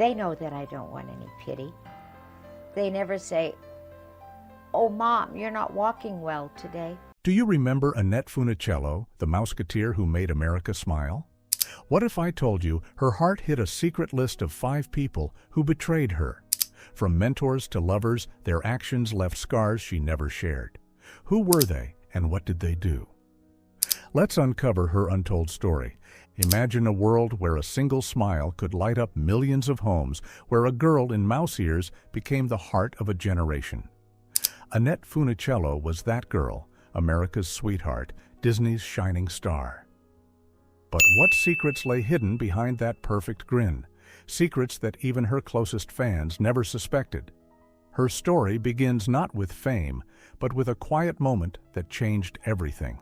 They know that I don't want any pity. They never say, "Oh, Mom, you're not walking well today." Do you remember Annette Funicello, the Mouseketeer who made America smile? What if I told you her heart hid a secret list of 5 people who betrayed her? From mentors to lovers, their actions left scars she never shared. Who were they, and what did they do? Let's uncover her untold story. Imagine a world where a single smile could light up millions of homes, where a girl in mouse ears became the heart of a generation. Annette Funicello was that girl, America's sweetheart, Disney's shining star. But what secrets lay hidden behind that perfect grin? Secrets that even her closest fans never suspected. Her story begins not with fame, but with a quiet moment that changed everything.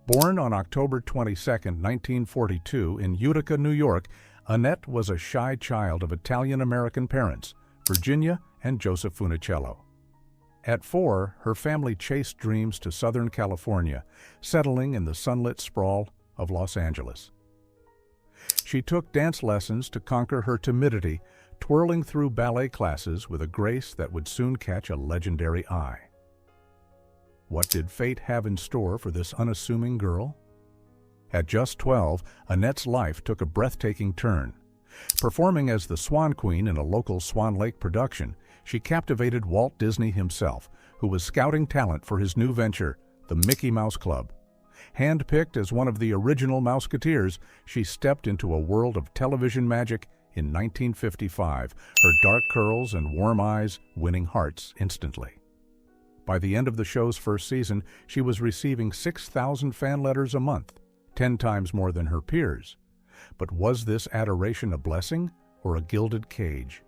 Born on October 22, 1942, in Utica, New York, Annette was a shy child of Italian-American parents, Virginia and Joseph Funicello. At 4, her family chased dreams to Southern California, settling in the sunlit sprawl of Los Angeles. She took dance lessons to conquer her timidity, twirling through ballet classes with a grace that would soon catch a legendary eye. What did fate have in store for this unassuming girl? At just 12, Annette's life took a breathtaking turn. Performing as the Swan Queen in a local Swan Lake production, she captivated Walt Disney himself, who was scouting talent for his new venture, the Mickey Mouse Club. Hand-picked as one of the original Mouseketeers, she stepped into a world of television magic in 1955, her dark curls and warm eyes winning hearts instantly. By the end of the show's first season, she was receiving 6,000 fan letters a month, 10 times more than her peers. But was this adoration a blessing or a gilded cage?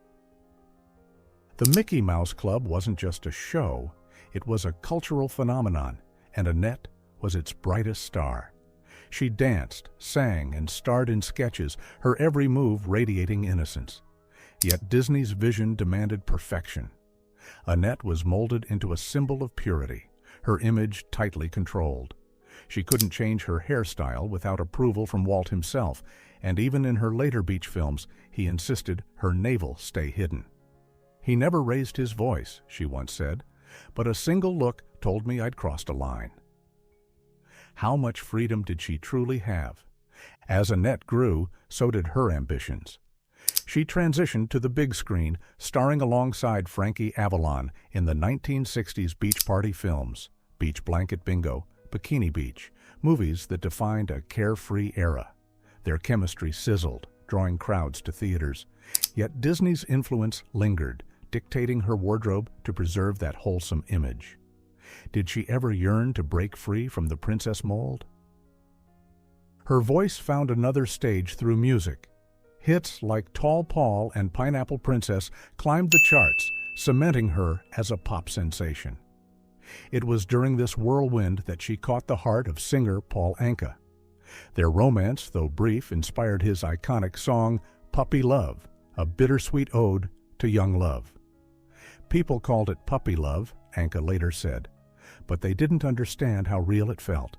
The Mickey Mouse Club wasn't just a show, it was a cultural phenomenon, and Annette was its brightest star. She danced, sang, and starred in sketches, her every move radiating innocence. Yet Disney's vision demanded perfection. Annette was molded into a symbol of purity, her image tightly controlled. She couldn't change her hairstyle without approval from Walt himself, and even in her later beach films, he insisted her navel stay hidden. "He never raised his voice," she once said, "but a single look told me I'd crossed a line." How much freedom did she truly have? As Annette grew, so did her ambitions. She transitioned to the big screen, starring alongside Frankie Avalon in the 1960s beach party films, Beach Blanket Bingo, Bikini Beach, movies that defined a carefree era. Their chemistry sizzled, drawing crowds to theaters. Yet Disney's influence lingered, dictating her wardrobe to preserve that wholesome image. Did she ever yearn to break free from the princess mold? Her voice found another stage through music. Hits like Tall Paul and Pineapple Princess climbed the charts, cementing her as a pop sensation. It was during this whirlwind that she caught the heart of singer Paul Anka. Their romance, though brief, inspired his iconic song, Puppy Love, a bittersweet ode to young love. People called it puppy love, Anka later said, but they didn't understand how real it felt.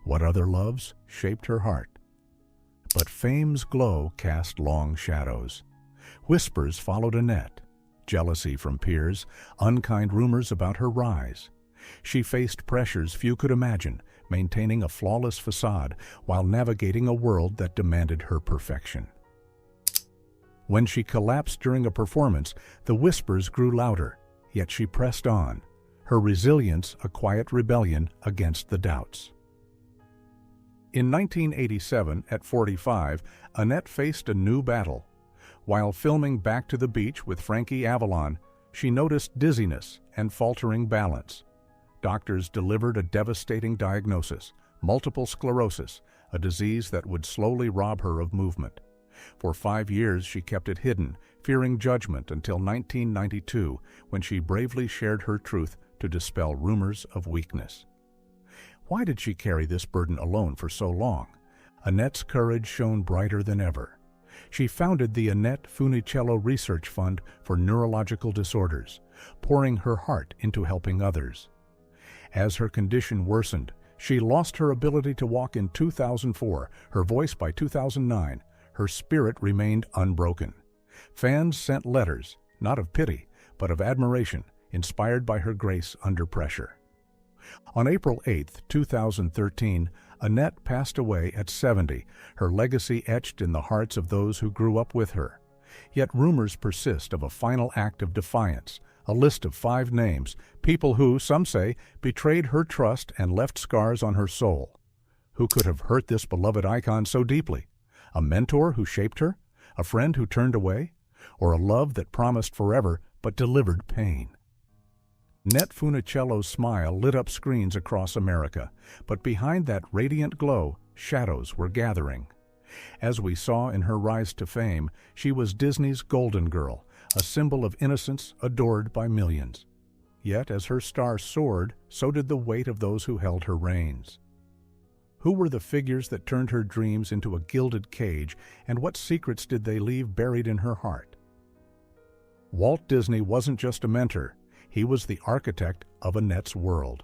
What other loves shaped her heart? But fame's glow cast long shadows. Whispers followed Annette, jealousy from peers, unkind rumors about her rise. She faced pressures few could imagine, maintaining a flawless facade while navigating a world that demanded her perfection. When she collapsed during a performance, the whispers grew louder, yet she pressed on, her resilience a quiet rebellion against the doubts. In 1987, at 45, Annette faced a new battle. While filming Back to the Beach with Frankie Avalon, she noticed dizziness and faltering balance. Doctors delivered a devastating diagnosis, multiple sclerosis, a disease that would slowly rob her of movement. For 5 years she kept it hidden, fearing judgment until 1992, when she bravely shared her truth to dispel rumors of weakness. Why did she carry this burden alone for so long? Annette's courage shone brighter than ever. She founded the Annette Funicello Research Fund for Neurological Disorders, pouring her heart into helping others. As her condition worsened, she lost her ability to walk in 2004, her voice by 2009, her spirit remained unbroken. Fans sent letters, not of pity, but of admiration, inspired by her grace under pressure. On April 8, 2013, Annette passed away at 70, her legacy etched in the hearts of those who grew up with her. Yet rumors persist of a final act of defiance, a list of 5 names, people who, some say, betrayed her trust and left scars on her soul. Who could have hurt this beloved icon so deeply? A mentor who shaped her? A friend who turned away? Or a love that promised forever but delivered pain? Annette Funicello's smile lit up screens across America, but behind that radiant glow, shadows were gathering. As we saw in her rise to fame, she was Disney's golden girl, a symbol of innocence adored by millions. Yet as her star soared, so did the weight of those who held her reins. Who were the figures that turned her dreams into a gilded cage, and what secrets did they leave buried in her heart? Walt Disney wasn't just a mentor, he was the architect of Annette's world.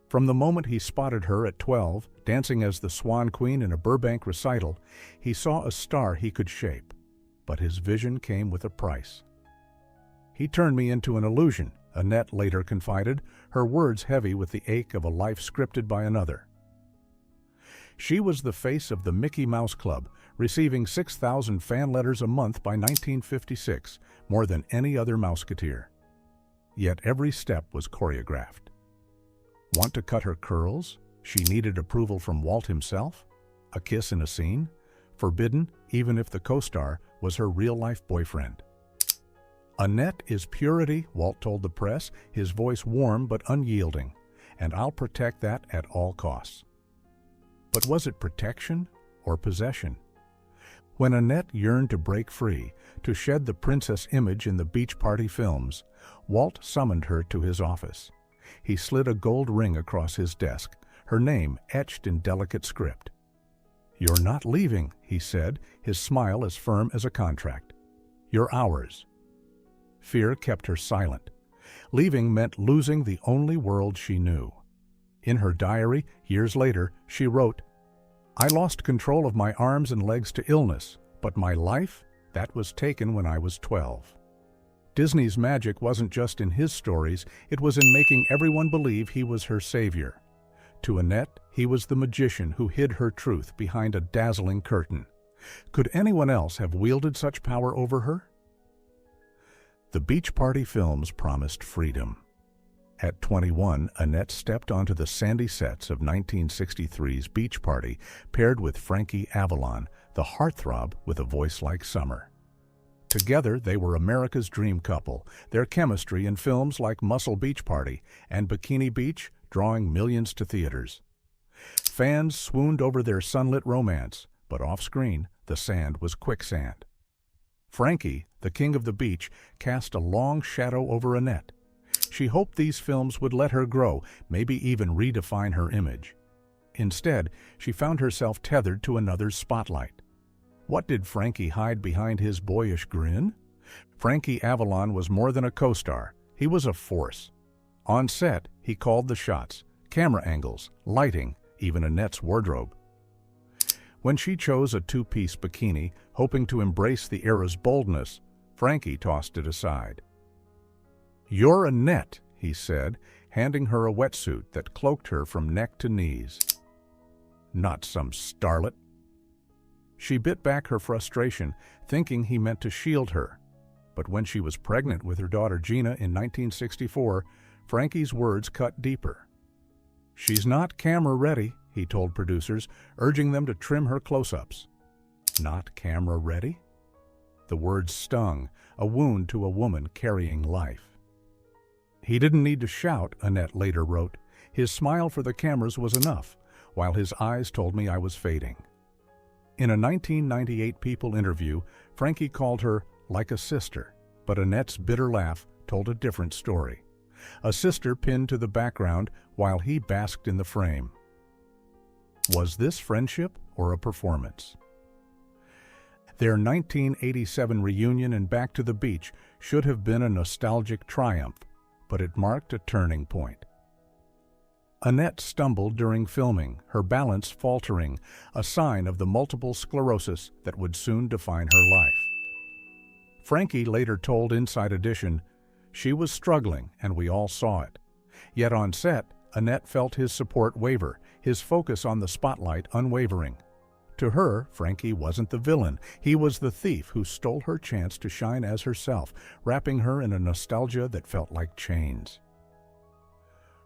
From the moment he spotted her at 12, dancing as the Swan Queen in a Burbank recital, he saw a star he could shape. But his vision came with a price. "He turned me into an illusion," Annette later confided, her words heavy with the ache of a life scripted by another. She was the face of the Mickey Mouse Club, receiving 6,000 fan letters a month by 1956, more than any other Mouseketeer. Yet every step was choreographed. Want to cut her curls? She needed approval from Walt himself? A kiss in a scene? Forbidden, even if the co-star was her real-life boyfriend. "Annette is purity," Walt told the press, his voice warm but unyielding, "and I'll protect that at all costs." But was it protection or possession? When Annette yearned to break free, to shed the princess image in the beach party films, Walt summoned her to his office. He slid a gold ring across his desk, her name etched in delicate script. "You're not leaving," he said, his smile as firm as a contract. "You're ours." Fear kept her silent. Leaving meant losing the only world she knew. In her diary, years later, she wrote, "I lost control of my arms and legs to illness, but my life, that was taken when I was 12. Disney's magic wasn't just in his stories, it was in making everyone believe he was her savior. To Annette, he was the magician who hid her truth behind a dazzling curtain. Could anyone else have wielded such power over her? The beach party films promised freedom. At 21, Annette stepped onto the sandy sets of 1963's Beach Party, paired with Frankie Avalon, the heartthrob with a voice like summer. Together, they were America's dream couple, their chemistry in films like Muscle Beach Party and Bikini Beach drawing millions to theaters. Fans swooned over their sunlit romance, but off-screen, the sand was quicksand. Frankie, the king of the beach, cast a long shadow over Annette. She hoped these films would let her grow, maybe even redefine her image. Instead, she found herself tethered to another's spotlight. What did Frankie hide behind his boyish grin? Frankie Avalon was more than a co-star. He was a force. On set, he called the shots, camera angles, lighting, even Annette's wardrobe. When she chose a two-piece bikini, hoping to embrace the era's boldness, Frankie tossed it aside. "You're Annette," he said, handing her a wetsuit that cloaked her from neck to knees. "Not some starlet." She bit back her frustration, thinking he meant to shield her. But when she was pregnant with her daughter Gina in 1964, Frankie's words cut deeper. "She's not camera-ready," he told producers, urging them to trim her close-ups. Not camera-ready? The words stung, a wound to a woman carrying life. "He didn't need to shout," Annette later wrote. "His smile for the cameras was enough, while his eyes told me I was fading." In a 1998 People interview, Frankie called her like a sister, but Annette's bitter laugh told a different story. A sister pinned to the background while he basked in the frame. Was this friendship or a performance? Their 1987 reunion in Back to the Beach should have been a nostalgic triumph, but it marked a turning point. Annette stumbled during filming, her balance faltering, a sign of the multiple sclerosis that would soon define her life. Frankie later told Inside Edition, "She was struggling, and we all saw it. Yet on set, Annette felt his support waver, his focus on the spotlight unwavering. To her, Frankie wasn't the villain. He was the thief who stole her chance to shine as herself, wrapping her in a nostalgia that felt like chains."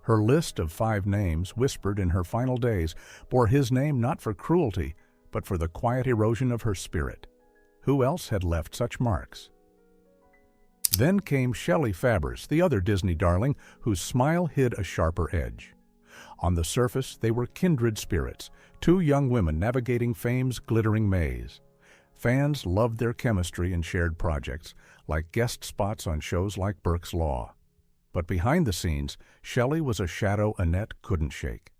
Her list of 5 names, whispered in her final days, bore his name not for cruelty, but for the quiet erosion of her spirit. Who else had left such marks? Then came Shelley Fabares, the other Disney darling, whose smile hid a sharper edge. On the surface, they were kindred spirits, 2 young women navigating fame's glittering maze. Fans loved their chemistry and shared projects, like guest spots on shows like Burke's Law. But behind the scenes, Shelley was a shadow Annette couldn't shake.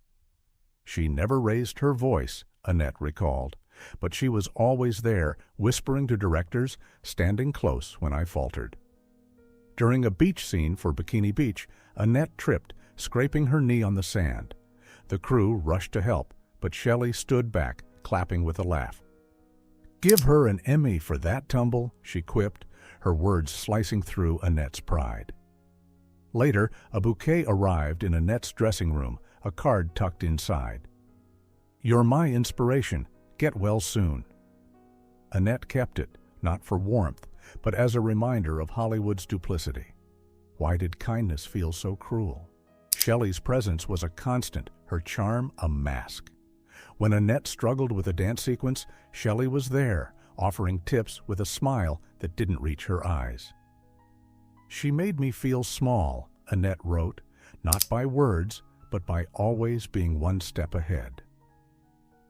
She never raised her voice, Annette recalled, but she was always there, whispering to directors, standing close when I faltered. During a beach scene for Bikini Beach, Annette tripped, scraping her knee on the sand. The crew rushed to help, but Shelley stood back, clapping with a laugh. "Give her an Emmy for that tumble," she quipped, her words slicing through Annette's pride. Later, a bouquet arrived in Annette's dressing room, a card tucked inside. "You're my inspiration. Get well soon." Annette kept it, not for warmth, but as a reminder of Hollywood's duplicity. Why did kindness feel so cruel? Shelley's presence was a constant, her charm a mask. When Annette struggled with a dance sequence, Shelley was there, offering tips with a smile that didn't reach her eyes. "She made me feel small," Annette wrote, not by words, but by always being one step ahead.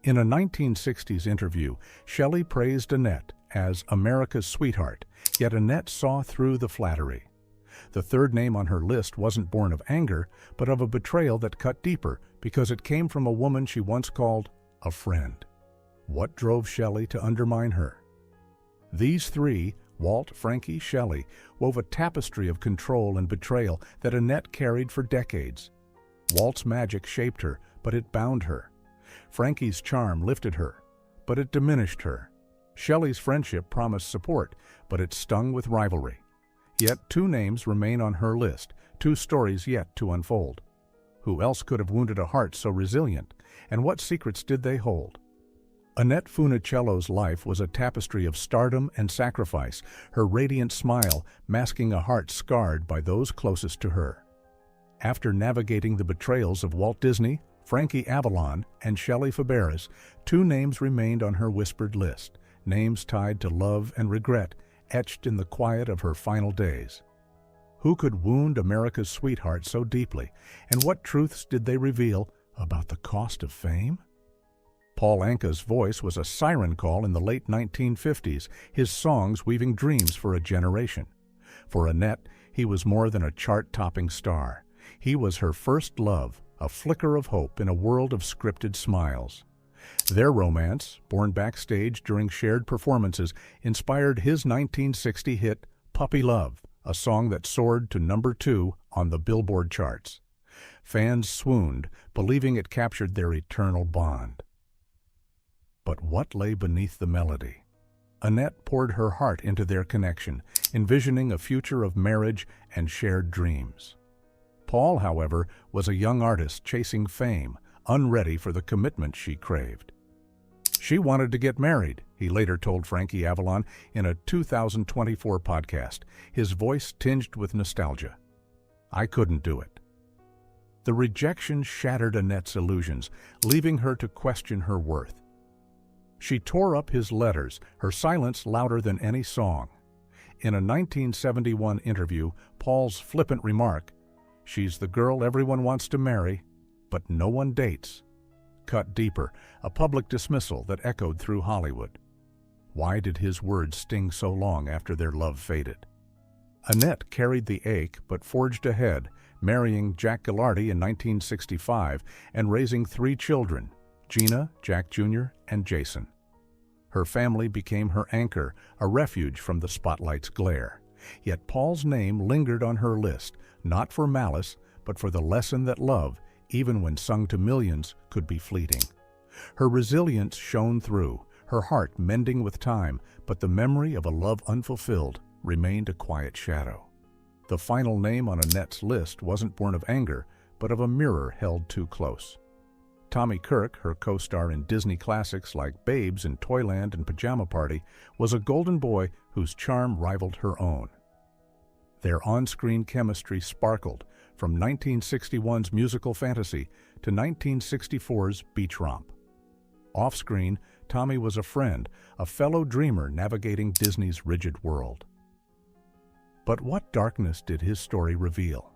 In a 1960s interview, Shelley praised Annette as America's sweetheart, yet Annette saw through the flattery. The 3rd name on her list wasn't born of anger, but of a betrayal that cut deeper because it came from a woman she once called a friend. What drove Shelley to undermine her? These 3, Walt, Frankie, Shelley, wove a tapestry of control and betrayal that Annette carried for decades. Walt's magic shaped her, but it bound her. Frankie's charm lifted her, but it diminished her. Shelley's friendship promised support, but it stung with rivalry. Yet 2 names remain on her list, 2 stories yet to unfold. Who else could have wounded a heart so resilient, and what secrets did they hold? Annette Funicello's life was a tapestry of stardom and sacrifice, her radiant smile masking a heart scarred by those closest to her. After navigating the betrayals of Walt Disney, Frankie Avalon, and Shelley Fabares, 2 names remained on her whispered list, names tied to love and regret, etched in the quiet of her final days. Who could wound America's sweetheart so deeply, and what truths did they reveal about the cost of fame? Paul Anka's voice was a siren call in the late 1950s, his songs weaving dreams for a generation. For Annette, he was more than a chart-topping star. He was her first love, a flicker of hope in a world of scripted smiles. Their romance, born backstage during shared performances, inspired his 1960 hit Puppy Love, a song that soared to number 2 on the Billboard charts. Fans swooned, believing it captured their eternal bond. But what lay beneath the melody? Annette poured her heart into their connection, envisioning a future of marriage and shared dreams. Paul, however, was a young artist chasing fame, unready for the commitment she craved. She wanted to get married, he later told Frankie Avalon in a 2024 podcast, his voice tinged with nostalgia. "I couldn't do it." The rejection shattered Annette's illusions, leaving her to question her worth. She tore up his letters, her silence louder than any song. In a 1971 interview, Paul's flippant remark, "She's the girl everyone wants to marry, but no one dates," cut deeper, a public dismissal that echoed through Hollywood. Why did his words sting so long after their love faded? Annette carried the ache but forged ahead, marrying Jack Gilardi in 1965 and raising 3 children, Gina, Jack Jr., and Jason. Her family became her anchor, a refuge from the spotlight's glare. Yet Paul's name lingered on her list, not for malice, but for the lesson that love, even when sung to millions, could be fleeting. Her resilience shone through, her heart mending with time, but the memory of a love unfulfilled remained a quiet shadow. The final name on Annette's list wasn't born of anger, but of a mirror held too close. Tommy Kirk, her co-star in Disney classics like Babes in Toyland and Pajama Party, was a golden boy whose charm rivaled her own. Their on-screen chemistry sparkled from 1961's musical fantasy to 1964's beach romp. Off-screen, Tommy was a friend, a fellow dreamer navigating Disney's rigid world. But what darkness did his story reveal?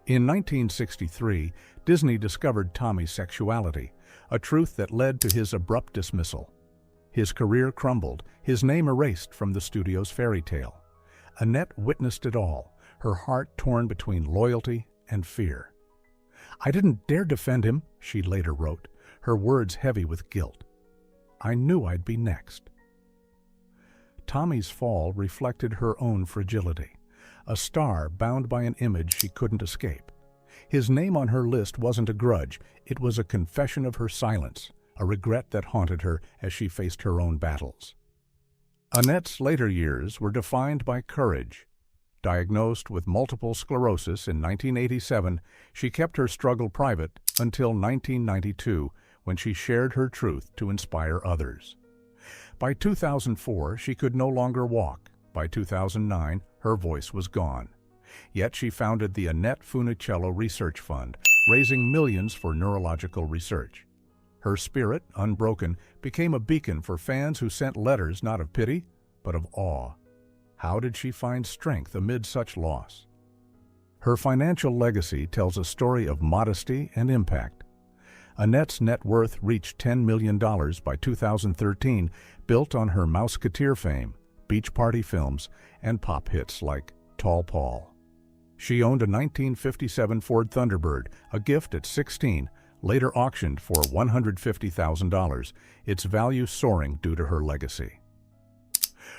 In 1963, Disney discovered Tommy's sexuality, a truth that led to his abrupt dismissal. His career crumbled, his name erased from the studio's fairy tale. Annette witnessed it all, her heart torn between loyalty and fear. "I didn't dare defend him," she later wrote, her words heavy with guilt. "I knew I'd be next." Tommy's fall reflected her own fragility, a star bound by an image she couldn't escape. His name on her list wasn't a grudge, it was a confession of her silence, a regret that haunted her as she faced her own battles. Annette's later years were defined by courage. Diagnosed with multiple sclerosis in 1987, she kept her struggle private until 1992, when she shared her truth to inspire others. By 2004, she could no longer walk. By 2009, her voice was gone. Yet she founded the Annette Funicello Research Fund, raising millions for neurological research. Her spirit, unbroken, became a beacon for fans who sent letters not of pity, but of awe. How did she find strength amid such loss? Her financial legacy tells a story of modesty and impact. Annette's net worth reached $10 million by 2013, built on her Mouseketeer fame, beach party films, and pop hits like Tall Paul. She owned a 1957 Ford Thunderbird, a gift at 16, later auctioned for $150,000, its value soaring due to her legacy.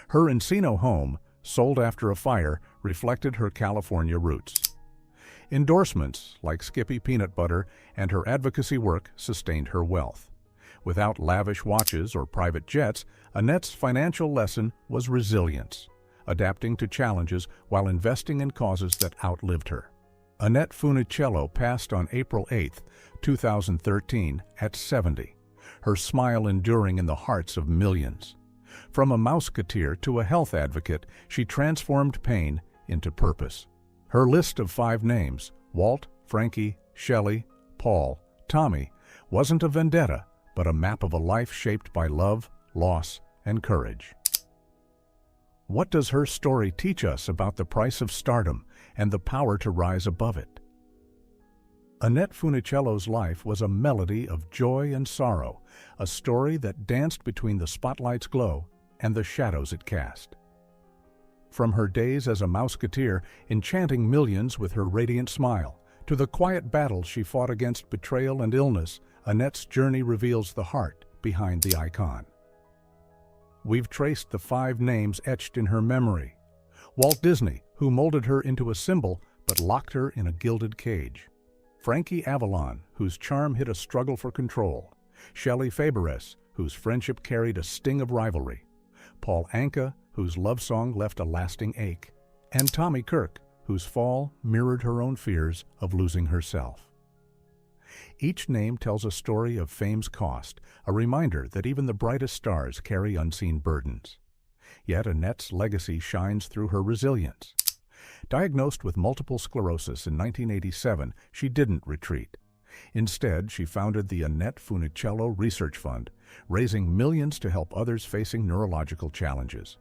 Her Encino home, sold after a fire, reflected her California roots. Endorsements, like Skippy Peanut Butter, and her advocacy work sustained her wealth. Without lavish watches or private jets, Annette's financial lesson was resilience, adapting to challenges while investing in causes that outlived her. Annette Funicello passed on April 8, 2013, at 70, her smile enduring in the hearts of millions. From a Mouseketeer to a health advocate, she transformed pain into purpose. Her list of 5 names, Walt, Frankie, Shelley, Paul, Tommy, wasn't a vendetta, but a map of a life shaped by love, loss, and courage. What does her story teach us about the price of stardom and the power to rise above it? Annette Funicello's life was a melody of joy and sorrow, a story that danced between the spotlight's glow and the shadows it cast. From her days as a Mouseketeer, enchanting millions with her radiant smile, to the quiet battles she fought against betrayal and illness, Annette's journey reveals the heart behind the icon. We've traced the 5 names etched in her memory. Walt Disney, who molded her into a symbol but locked her in a gilded cage. Frankie Avalon, whose charm hid a struggle for control. Shelley Fabares, whose friendship carried a sting of rivalry. Paul Anka, whose love song left a lasting ache. And Tommy Kirk, whose fall mirrored her own fears of losing herself. Each name tells a story of fame's cost, a reminder that even the brightest stars carry unseen burdens. Yet Annette's legacy shines through her resilience. Diagnosed with multiple sclerosis in 1987, she didn't retreat. Instead, she founded the Annette Funicello Research Fund, raising millions to help others facing neurological challenges.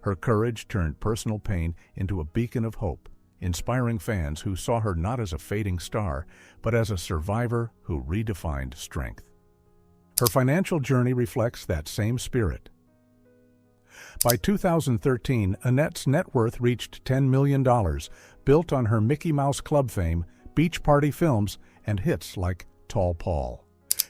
Her courage turned personal pain into a beacon of hope, inspiring fans who saw her not as a fading star, but as a survivor who redefined strength. Her financial journey reflects that same spirit. By 2013, Annette's net worth reached $10 million, built on her Mickey Mouse Club fame, beach party films, and hits like Tall Paul.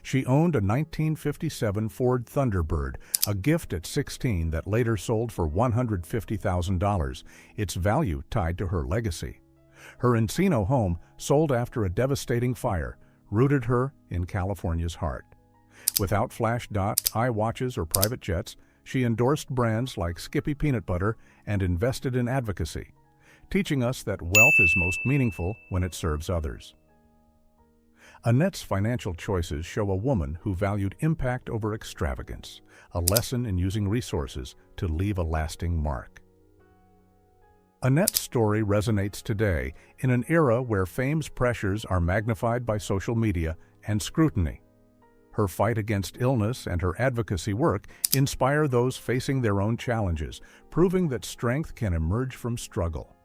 She owned a 1957 Ford Thunderbird, a gift at 16 that later sold for $150,000, its value tied to her legacy. Her Encino home, sold after a devastating fire, rooted her in California's heart. Without flash iWatches or private jets, she endorsed brands like Skippy Peanut Butter and invested in advocacy, teaching us that wealth is most meaningful when it serves others. Annette's financial choices show a woman who valued impact over extravagance, a lesson in using resources to leave a lasting mark. Annette's story resonates today in an era where fame's pressures are magnified by social media and scrutiny. Her fight against illness and her advocacy work inspire those facing their own challenges, proving that strength can emerge from struggle.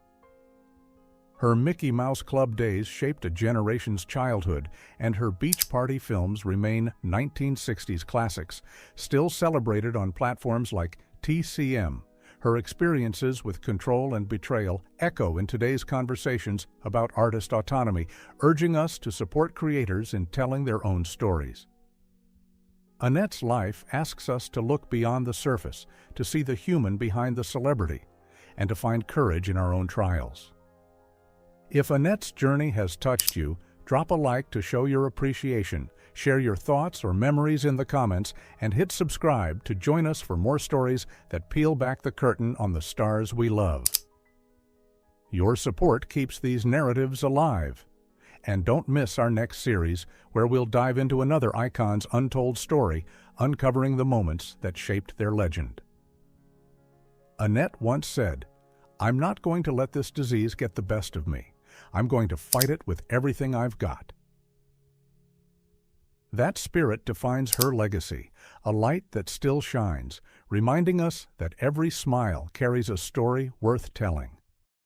Her Mickey Mouse Club days shaped a generation's childhood, and her beach party films remain 1960s classics, still celebrated on platforms like TCM. Her experiences with control and betrayal echo in today's conversations about artist autonomy, urging us to support creators in telling their own stories. Annette's life asks us to look beyond the surface, to see the human behind the celebrity, and to find courage in our own trials. If Annette's journey has touched you, drop a like to show your appreciation, share your thoughts or memories in the comments, and hit subscribe to join us for more stories that peel back the curtain on the stars we love. Your support keeps these narratives alive. And don't miss our next series, where we'll dive into another icon's untold story, uncovering the moments that shaped their legend. Annette once said, "I'm not going to let this disease get the best of me. I'm going to fight it with everything I've got." That spirit defines her legacy, a light that still shines, reminding us that every smile carries a story worth telling.